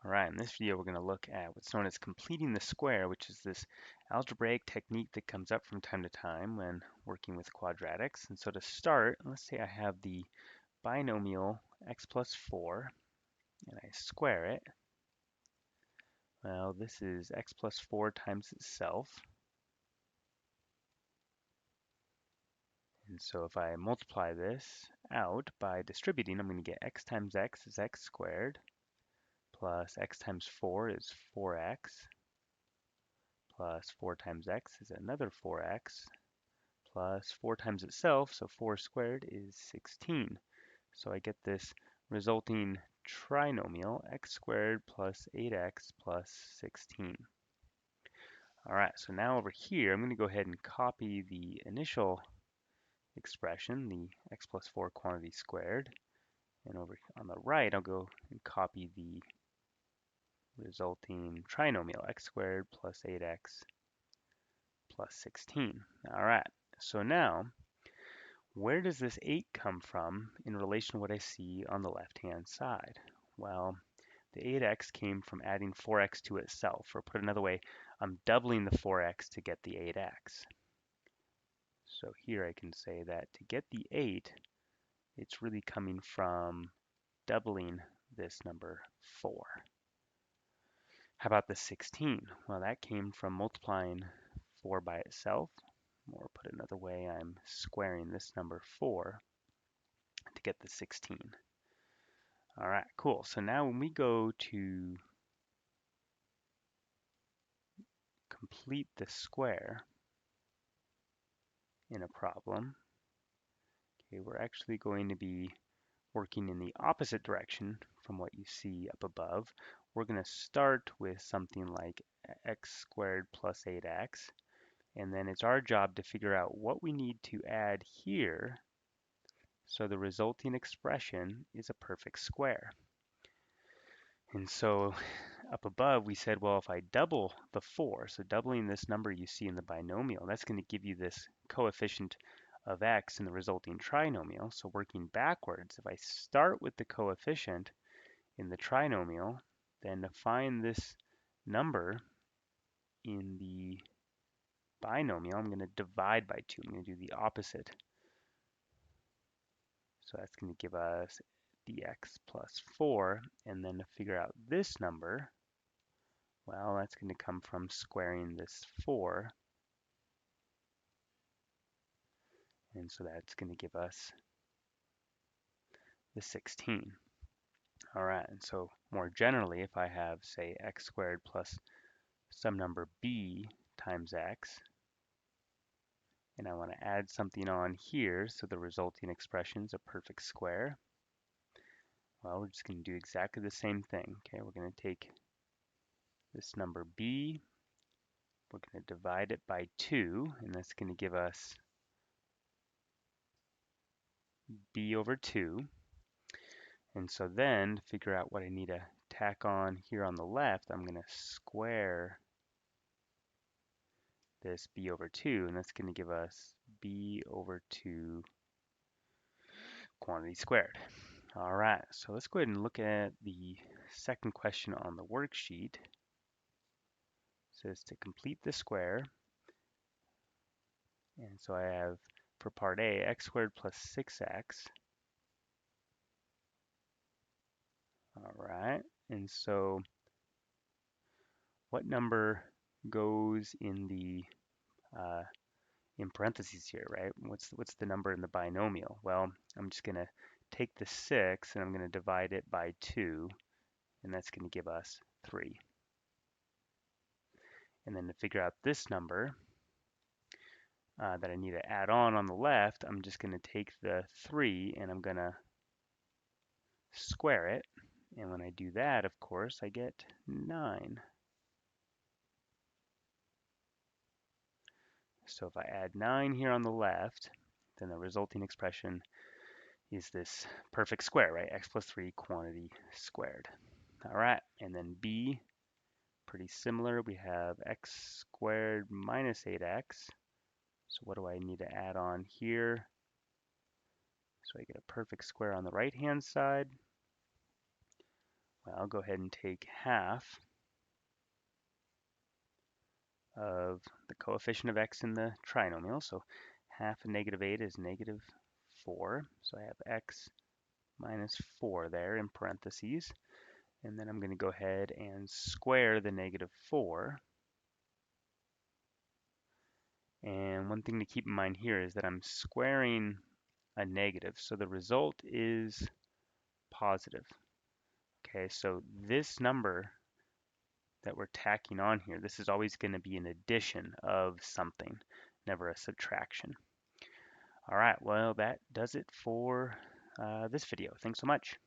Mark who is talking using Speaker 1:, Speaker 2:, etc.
Speaker 1: Alright, in this video we're going to look at what's known as completing the square, which is this algebraic technique that comes up from time to time when working with quadratics. And so to start, let's say I have the binomial x plus 4 and I square it. Well, this is x plus 4 times itself. And so if I multiply this out by distributing, I'm going to get x times x is x squared, plus x times 4 is 4x, plus 4 times x is another 4x, plus 4 times itself, so 4 squared is 16. So I get this resulting trinomial, x squared plus 8x plus 16. Alright, so now over here, I'm going to go ahead and copy the initial expression, the x plus 4 quantity squared. And over on the right, I'll go and copy the resulting trinomial, x squared plus 8x plus 16. Alright, so now, where does this 8 come from in relation to what I see on the left-hand side? Well, the 8x came from adding 4x to itself, or put another way, I'm doubling the 4x to get the 8x. So here I can say that to get the 8, it's really coming from doubling this number 4. How about the 16? Well, that came from multiplying 4 by itself, or put another way, I'm squaring this number 4 to get the 16. All right, cool. So now when we go to complete the square in a problem, okay, we're actually going to be working in the opposite direction from what you see up above. We're going to start with something like x squared plus 8x, and then it's our job to figure out what we need to add here so the resulting expression is a perfect square. And so up above we said, well, if I double the 4, so doubling this number you see in the binomial, that's going to give you this coefficient of x in the resulting trinomial. So working backwards, if I start with the coefficient in the trinomial, then to find this number in the binomial, I'm going to divide by 2. I'm going to do the opposite. So that's going to give us dx plus 4, and then to figure out this number, well, that's going to come from squaring this 4, and so that's going to give us the 16. All right, and so more generally, if I have, say, x squared plus some number b times x, and I want to add something on here so the resulting expression is a perfect square, well, we're just going to do exactly the same thing. Okay, we're going to take this number b, we're going to divide it by 2, and that's going to give us b over 2. And so then, to figure out what I need to tack on here on the left, I'm going to square this b over 2, and that's going to give us b over 2 quantity squared. All right, so let's go ahead and look at the second question on the worksheet. It says to complete the square, and so I have for part A, x squared plus 6x. All right, and so what number goes in the in parentheses here, right? What's the number in the binomial? Well, I'm just going to take the 6 and I'm going to divide it by 2, and that's going to give us 3. And then to figure out this number that I need to add on the left, I'm just going to take the 3 and I'm going to square it. And when I do that, of course, I get 9. So if I add 9 here on the left, then the resulting expression is this perfect square, right? X plus 3 quantity squared. All right, and then b, pretty similar. We have x squared minus 8x. So what do I need to add on here? So I get a perfect square on the right-hand side. Well, I'll go ahead and take half of the coefficient of x in the trinomial. So half of -8 is -4. So I have x minus 4 there in parentheses. And then I'm going to go ahead and square the -4. And one thing to keep in mind here is that I'm squaring a negative, so the result is positive. Okay, so this number that we're tacking on here, this is always going to be an addition of something, never a subtraction. All right, well, that does it for this video. Thanks so much.